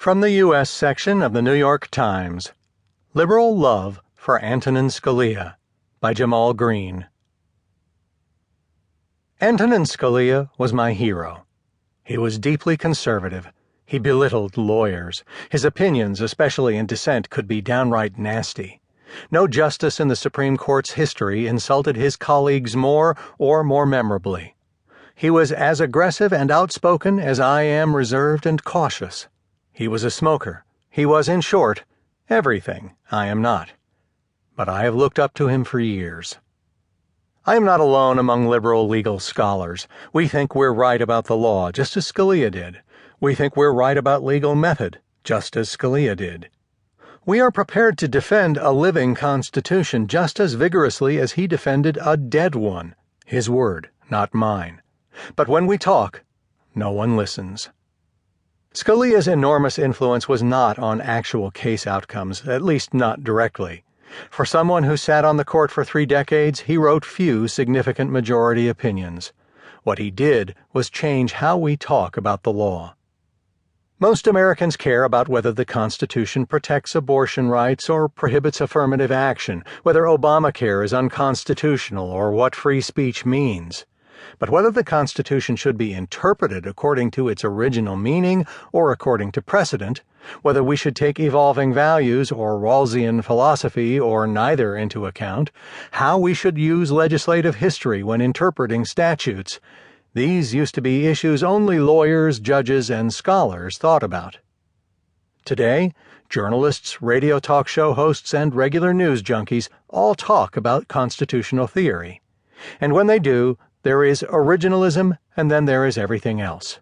From the U.S. section of the New York Times, Liberal Love for Antonin Scalia by Jamal Greene. Antonin Scalia was my hero. He was deeply conservative. He belittled lawyers. His opinions, especially in dissent, could be downright nasty. No justice in the Supreme Court's history insulted his colleagues more or more memorably. He was as aggressive and outspoken as I am reserved and cautious. He was a smoker. He was, in short, everything I am not. But I have looked up to him for years. I am not alone among liberal legal scholars. We think we're right about the law, just as Scalia did. We think we're right about legal method, just as Scalia did. We are prepared to defend a living Constitution just as vigorously as he defended a dead one, his word, not mine. But when we talk, no one listens. Scalia's enormous influence was not on actual case outcomes, at least not directly. For someone who sat on the court for 3 decades, he wrote few significant majority opinions. What he did was change how we talk about the law. Most Americans care about whether the Constitution protects abortion rights or prohibits affirmative action, whether Obamacare is unconstitutional, or what free speech means. But whether the Constitution should be interpreted according to its original meaning or according to precedent, whether we should take evolving values or Rawlsian philosophy or neither into account, how we should use legislative history when interpreting statutes, these used to be issues only lawyers, judges, and scholars thought about. Today, journalists, radio talk show hosts, and regular news junkies all talk about constitutional theory. And when they do, there is originalism, and then there is everything else.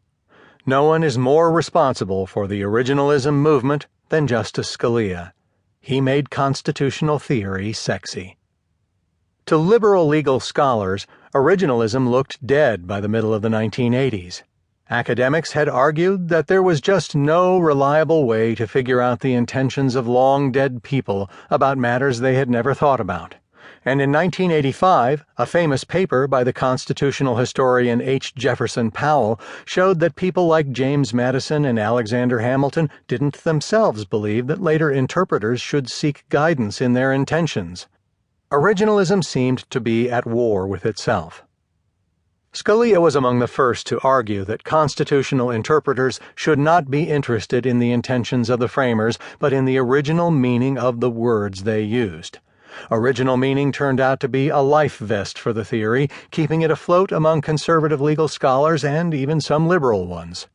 No one is more responsible for the originalism movement than Justice Scalia. He made constitutional theory sexy. To liberal legal scholars, originalism looked dead by the middle of the 1980s. Academics had argued that there was just no reliable way to figure out the intentions of long-dead people about matters they had never thought about. And in 1985, a famous paper by the constitutional historian H. Jefferson Powell showed that people like James Madison and Alexander Hamilton didn't themselves believe that later interpreters should seek guidance in their intentions. Originalism seemed to be at war with itself. Scalia was among the first to argue that constitutional interpreters should not be interested in the intentions of the framers, but in the original meaning of the words they used. Original meaning turned out to be a life vest for the theory, keeping it afloat among conservative legal scholars and even some liberal ones.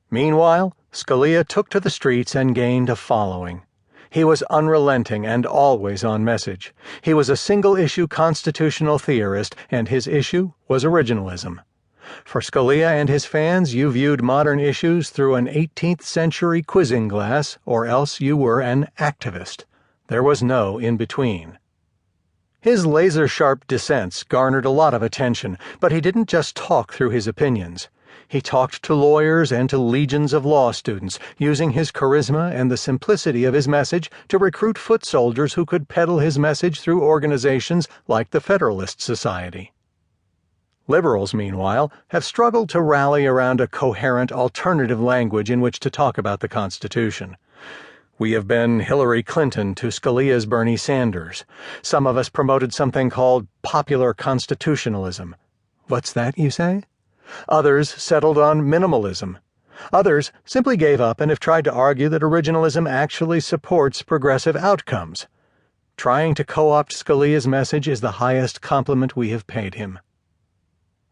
Meanwhile, Scalia took to the streets and gained a following. He was unrelenting and always on message. He was a single-issue constitutional theorist, and his issue was originalism. For Scalia and his fans, you viewed modern issues through an 18th-century quizzing glass, or else you were an activist. There was no in-between. His laser-sharp dissents garnered a lot of attention, but he didn't just talk through his opinions. He talked to lawyers and to legions of law students, using his charisma and the simplicity of his message to recruit foot soldiers who could peddle his message through organizations like the Federalist Society. Liberals, meanwhile, have struggled to rally around a coherent alternative language in which to talk about the Constitution. We have been Hillary Clinton to Scalia's Bernie Sanders. Some of us promoted something called popular constitutionalism. What's that, you say? Others settled on minimalism. Others simply gave up and have tried to argue that originalism actually supports progressive outcomes. Trying to co-opt Scalia's message is the highest compliment we have paid him.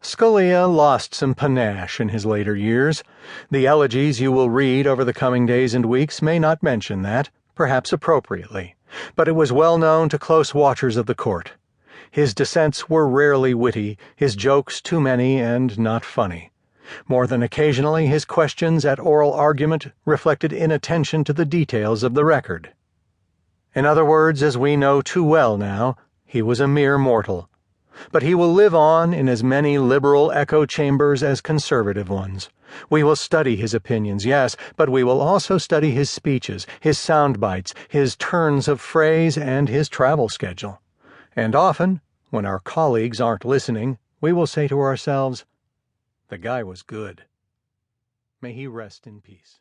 Scalia lost some panache in his later years. The elegies you will read over the coming days and weeks may not mention that, perhaps appropriately, but it was well known to close watchers of the court. His dissents were rarely witty, his jokes too many and not funny. More than occasionally, his questions at oral argument reflected inattention to the details of the record. In other words, as we know too well now, he was a mere mortal. But he will live on in as many liberal echo chambers as conservative ones. We will study his opinions, yes, but we will also study his speeches, his sound bites, his turns of phrase, and his travel schedule. And often, when our colleagues aren't listening, we will say to ourselves, "The guy was good." May he rest in peace.